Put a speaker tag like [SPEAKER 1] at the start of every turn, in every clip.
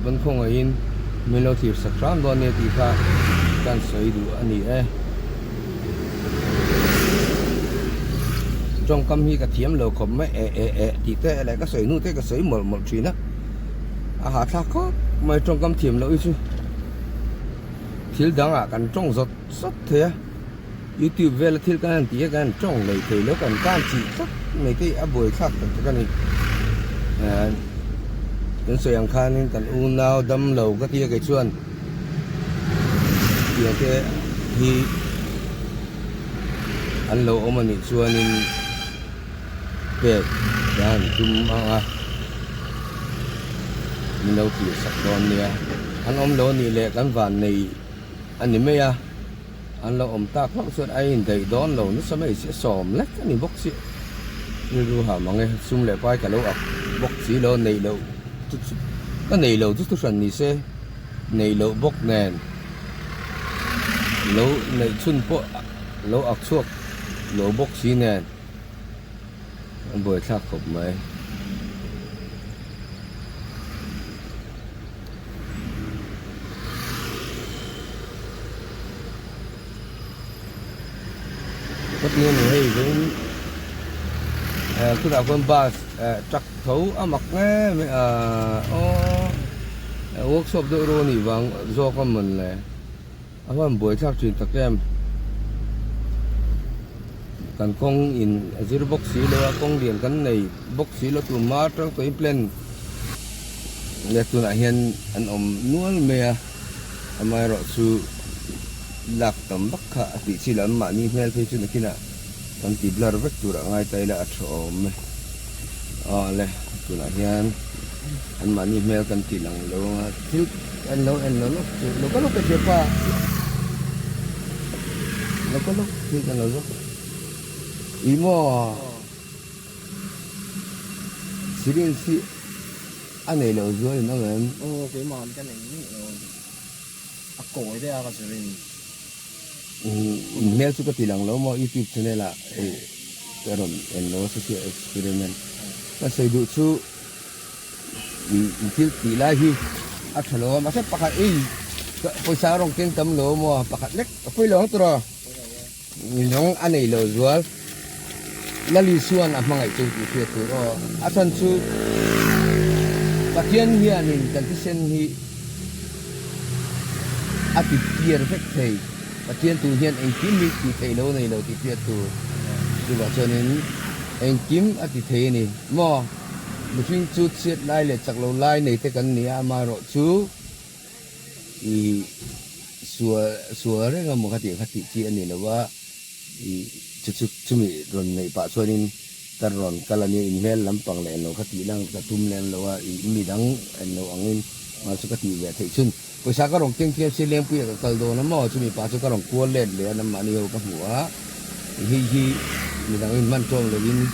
[SPEAKER 1] ban khong a in melo thir sakram do ne ti kha kan soi du ani trong cam hi ka thiam lo khom me ti te la ka soi nu te ka soi mol mol thina a ha tha ko mai trong cam thiam lo chu thil dang a kan trong zot sat the YouTube vel thil kan ti kan trong nei te lo kan chi sat nei te a boi khak ka ni đến soi ang khan in kan u nau dam lo ka ti ka chuan ti te hi an lo omani chuan in pe dan tum anga min lo ti sak don nia an om lo ni le kan van nei an ni me ya an lo om tak lok chuan ai in dei don lo nu samai se som lek ani bok si ru ha mangai sum le pai ka lo ak bok si lo nei lo cái này lâu chút phần này sẽ này lâu bốc nền lâu này xuân bộ lâu ọc suộc lâu bốc xí nền buổi sáng khóc mấy tất nhiên là hay với cứ đạo quân ba chắc thấu mặc nghe workshop đôi rồi nỉ vàng do con mình làวันbuổi sáng truyền tắc em cần công in zero box xí lo công điện cái này box xí lo tụi má trong cái plan để tụi này hiện anh om nuôi mẹ mai rồi su lạc tầm bắc hạ thì chỉ là mà như thế thôi chứ nó kia nè còn tìm là rất tụi ngay tay là chỗ mẹ lệ tụi này hiện anh mà như thế cần tìm là lo thiếu anh lo nó có lúc cái chuyện qua nó có lúc thì là nó ý mò xí liên xí anh này lâu rồi nó là
[SPEAKER 2] cái mòn cái này cối đấy à cái gì
[SPEAKER 1] nếu chúng ta tìm lòng lâu mà YouTube channel là cái rồi anh nó sẽ experiment nó sẽ dụ chú thiếu tỷ lại hi thằng nó mà sẽ bắt cái bây giờ rong kinh tâm lâu mà bắt cái bây giờ tôi những anh này lâu rồi là lý xuân à mang cái chỗ thì phía tôi rồi thân chú và thiên hi anh cần cái sen hi thì kia rất thầy và thiên tu hiện anh kiếm đi thì thầy lâu này lâu thì phía tôi và cho nên anh kiếm thì thầy này mà một chuyện chút chuyện lại là chắc lâu lại này thì cần nia mà rồi chú thì xua đấy là một cái tiếng chuyện này làว่าchút mình rồi này bà cho nên ta rồi cái là như email lắm bằng lại nó cái tiếng năng cái tum lên làว่าmình đang nó ăn in mà số cái tiếng về thầy chun bây giờ cái rong tiếng kia sẽ liên quan cái đồ nó mà chúng mình bà cho cái rong cua lên để nó mà nhiều cáiหัวhi mình đang in man trong là in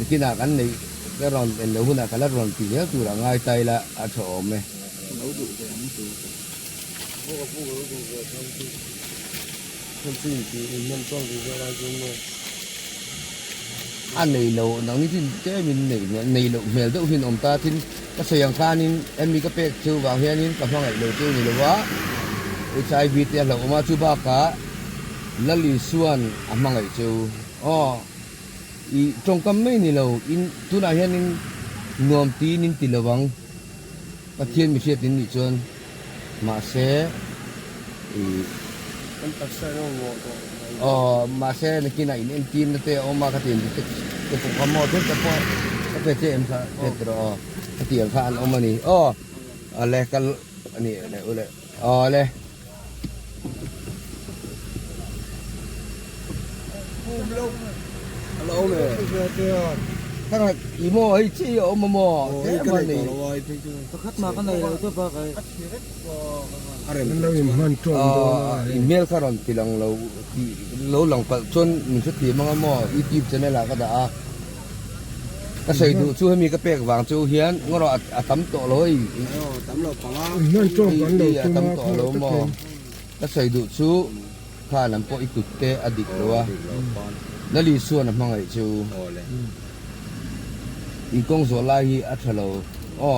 [SPEAKER 1] cái nào cái này cái rong nó hôm nào cái là rong tiếng nhớ tụi là ngay tay là chỗ mày
[SPEAKER 2] không tin thì nhân trong thì ra chúng mà
[SPEAKER 1] anh này lâu nó như thế mình này lâu mèo đâu hiện ông ta thì cái sợi yang khan in em mi cái pek chú vào hiện in cái phong này lâu chú này lâu quá HIV thì lâu mà chú ba cả là lý xuân mang cái chú trong cái mấy này lâu in tu nào hiện in nuông tí in tì lâu vắng cái thiên mi chết in lý xuân mà sẽ mà xe này kia này nên tin nó teo mà cái tiền cái phục phẩm mỏ thế cái cái chế em sao thế rồi cái tiền phan ông mà này lẹ cái này lẹ lẹ lâu này thằng này ý mò ấy chi ông mà mò
[SPEAKER 2] cái này tôi khát mà cái này là tôi phải cái
[SPEAKER 1] email karon tilang lâu lang pa chon mình sẽ tìm mga mo YouTube channel là cái đã cái sợi đủ chú mi cái pek vàng chú hiến ngó rồi tắm tổ lối
[SPEAKER 2] tắm lò phẳng á
[SPEAKER 1] tắm tổ lối mo cái sợi đủ chú pha làm po ikut te adik loa nó lý xuân là mang ấy chú công số lai hi thalo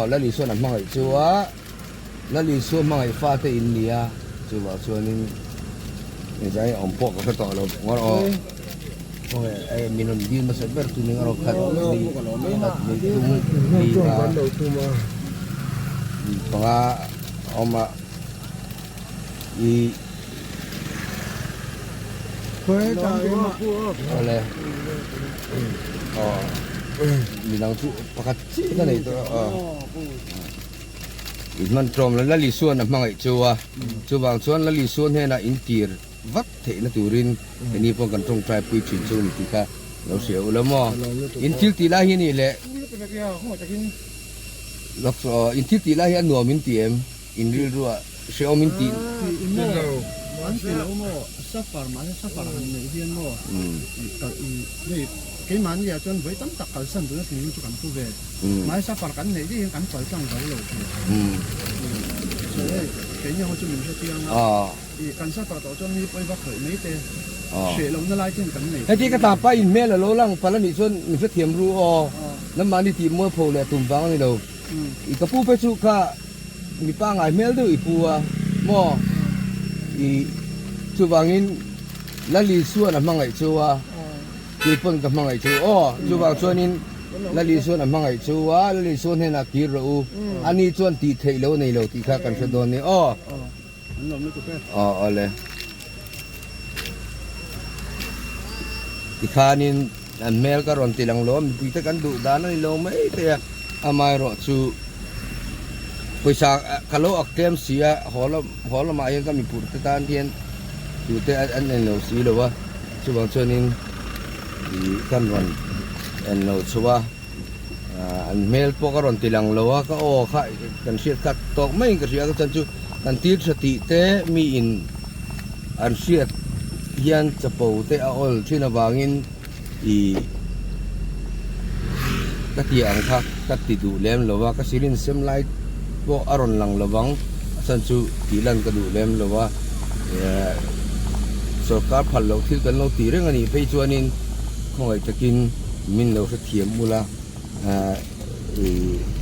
[SPEAKER 1] là lý xuân là mang ấy chú á นั่นลิส่วนมังไอ้ฟ้าเตอินเดียจูว่าส่วนนี้นี่ใจอมพกก็ต่อเรางอโอ้ยไอ้มินนดีมาเสร็จตุนึงเราขัดดีตุ้มดีปังเอามาอี อะไรอ๋อมีหลังทุประคัดซีกันเลยตัวมันตรงแล้วลิส่วนน่ะมังไอ้ชัวบางส่วนแล้วลิส่วนให้น่ะอินเตียร์วัดเทนะตุรินอันนี้พวกกันตรงใจปุยชินซูนี่ที่ค่ะเราเสียวแล้วมั้งอินทิลตีลาฮีนี่แหละแล้วอินทิลตีลาฮีอันหนัวมินตีเอ็มอินริรัวเสียวมินตี
[SPEAKER 2] มันเป็นแล้วมั้งซัฟฟาร์มันซัฟฟาร์มันเนี่ยเฮียนมั้งนี่กี่มันเนี่ยจนไว้ตั้งแต่การสั่นตัวนี้ถึงจุดกันตัวเว้ยไม่ซัฟฟาร์กันเนี่ยที่ยังกันปล่อยจังเลยใช่กี่เนี่ยเขาจะมีเชื่อเตียงนะกันซัฟฟาร์ตัวจนมีไปว่าเคยไม่เตะเสียลงนั่นไล่ที่กันเนี่ย
[SPEAKER 1] ไอ้ที่กระตาป้าอินเมลโลลังพลันนี่ส่วนนี่เทียมรู้อ๋อน้ำมันนี่ทีมัวโผล่เลยตุ่มฟังนี่เราอีกระปูไปสุขะมีป้าไงเมลด้วยอีปัวหม้ออีชูบางินละลีส่วนมังไงชัวกีปนกับมังไงชัวอ๋อชูบางส่วนนี้ละลีส่วนมังไงชัวละลีส่วนให้นักกีฬาอันนี้ส่วนตีเทโลในโลตีข้ากันสะดอนนี่อ๋ออ๋อเลยที่ข้านี่เมลก็รอนตีลังล้อมปีตะกันดุดานนี่ล้อมไม่แต่อามายรอชูไปสากคาโลอักเกมเสียหอละมายังก็มีปุ่นตานเทียนอยู่แต่อันนั้นเราสีหรือว่าชูบางส่วนนี้กันวันอันเราชัวอันเมลพวกก็รอนตีลังล้อก็โอ้ข้ากันเสียกัดตกไม่กันเสียก็จันจูกันตีสติเตมีอินอันเสียยันจะปูเตออลที่นบางินอีกัที่อังคักกัติดูเล่มหรือว่ากัสิรินเซมไลท์พวกอารอนหลังระวังสันจูตีลันกระดูเล่มหรือว่าสกัดพันเราที่กันเราตีเรื่องอันนี้ไปชวนนินคงจะกินมินเราเทียมมูล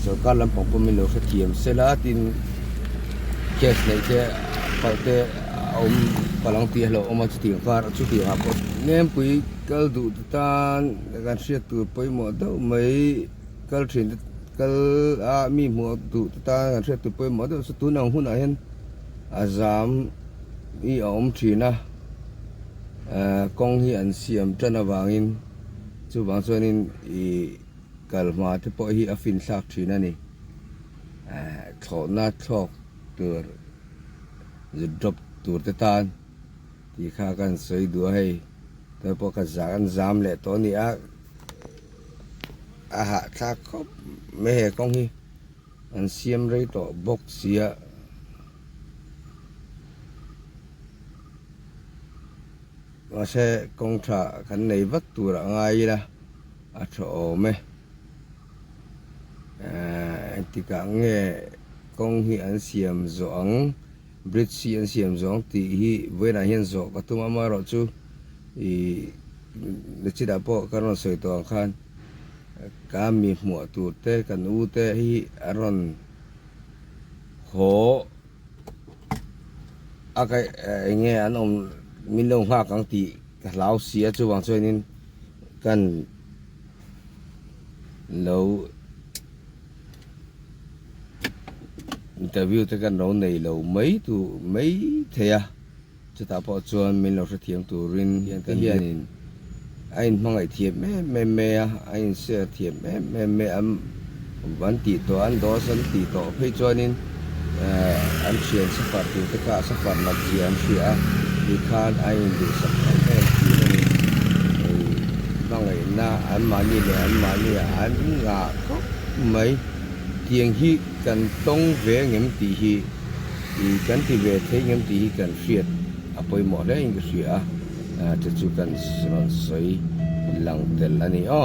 [SPEAKER 1] สกัดลำปองมินเราเทียมเสลาตินแคสในเจ้าไปเตะเอาพลังตีเราเอามาจุดการจุดหาปุ๊บเนี่ยปุยกัลดูตานการเสียตัวไปหมดแล้วไม่กัลเทรนกัลมีหมดดูตานการเสียตัวไปหมดแล้วสุดท้ายน้องหุ่นเห็นอาจารย์มีอมทีนะกองเฮียนเสียมจันทวางินจู่บางส่วนนี้กัลมาที่พอฮีอฟินสักทีนั่นนี่ถอดหน้าถอดตัวจะดรอปตัวตานที่ข้ากันสวยดูให้แต่พอกันจากันจามเลยตอนนี้อาหารถ้าเขาไม่ให้กองฮีอันเสียมเลยต่อบกเสียว่าใช่กองถ่าขันในวัดตัวไงล่ะอาชอไหมที่กังเงกองฮีอันเสียมจงบริษัทอันเสียมจงที่ฮีเวลาเห็นจงก็ตัวมาเราจูเด็กที่ดาบกันเราสวยตัวขันการมีหัวตัวเตะกันอูเตะฮีอารอนหัวอะไรเงี้ยอันอมมิลงหักกังตีกับเราเสียจูบางส่วนนี้กันเราอินเตอร์วิวแต่กันเราในเราไม่ตัวไม่เทียจะตาพอชวนมิลเราเทียมตัวรินยังกันยันไอ้มังไอเทียมแม่ไอ้เสียเทียมแม่วันตีตัวอันดอสันตีตัวให้ชวนนี้อันเชียนสักฝันตัวตะกาสักฝันนักเชียนเสียที่คานไอ้ดูสักฝันแม่ที่นี่มังไอหน้าอันมานี่เลยอันมานี่อันงาก็ไม่เทียงฮีกันต้องเวงเงินตีฮีกันที่เวทเงินตีฮีกันเสียดเอาไปหมดเลยก็เสียจะจุกันสนสวยหลังเตลอันนี้อ๋อ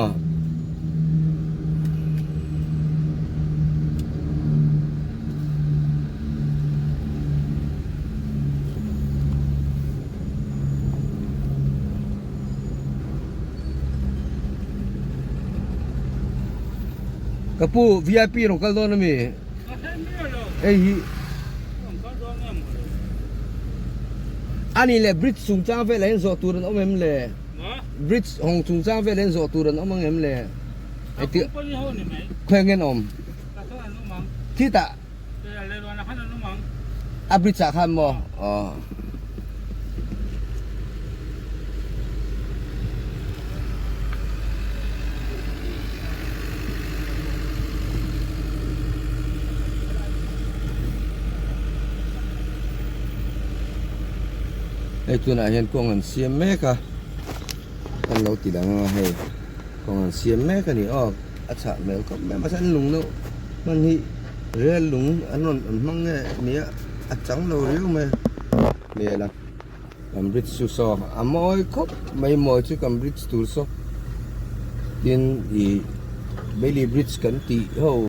[SPEAKER 1] กระปู VIP ของกันโดนนะมีเอ้ย อันนี้แหละบริดจ์สูงจ้าเฟลเลนโซตูรันเอาเอ็มเลยบริดจ์ของสูงจ้าเฟลเลนโซตูรันเอามังเอ็มเลยไอ้เตี้ยเคยเงินอมที่ตะอับริดจ์จากคันบ่อ๋อไอ้ตัวน่ะเห็นกองอันเสียแม่กะอันเราติดดังให้กองอันเสียแม่กะนี่ออกอาชะแมวก็แม่มาสั่นลุงเนาะมันนี่เรือลุงอันนั้นอันมั่งเนี่ยอาจังเราเรียวไหมเนี่ยนะกัมบริดจ์สุสออามอยครบไม่มอยชื่อกัมบริดจ์ตัวสอเตียนอีเบลีบริดจ์กันตีโฮ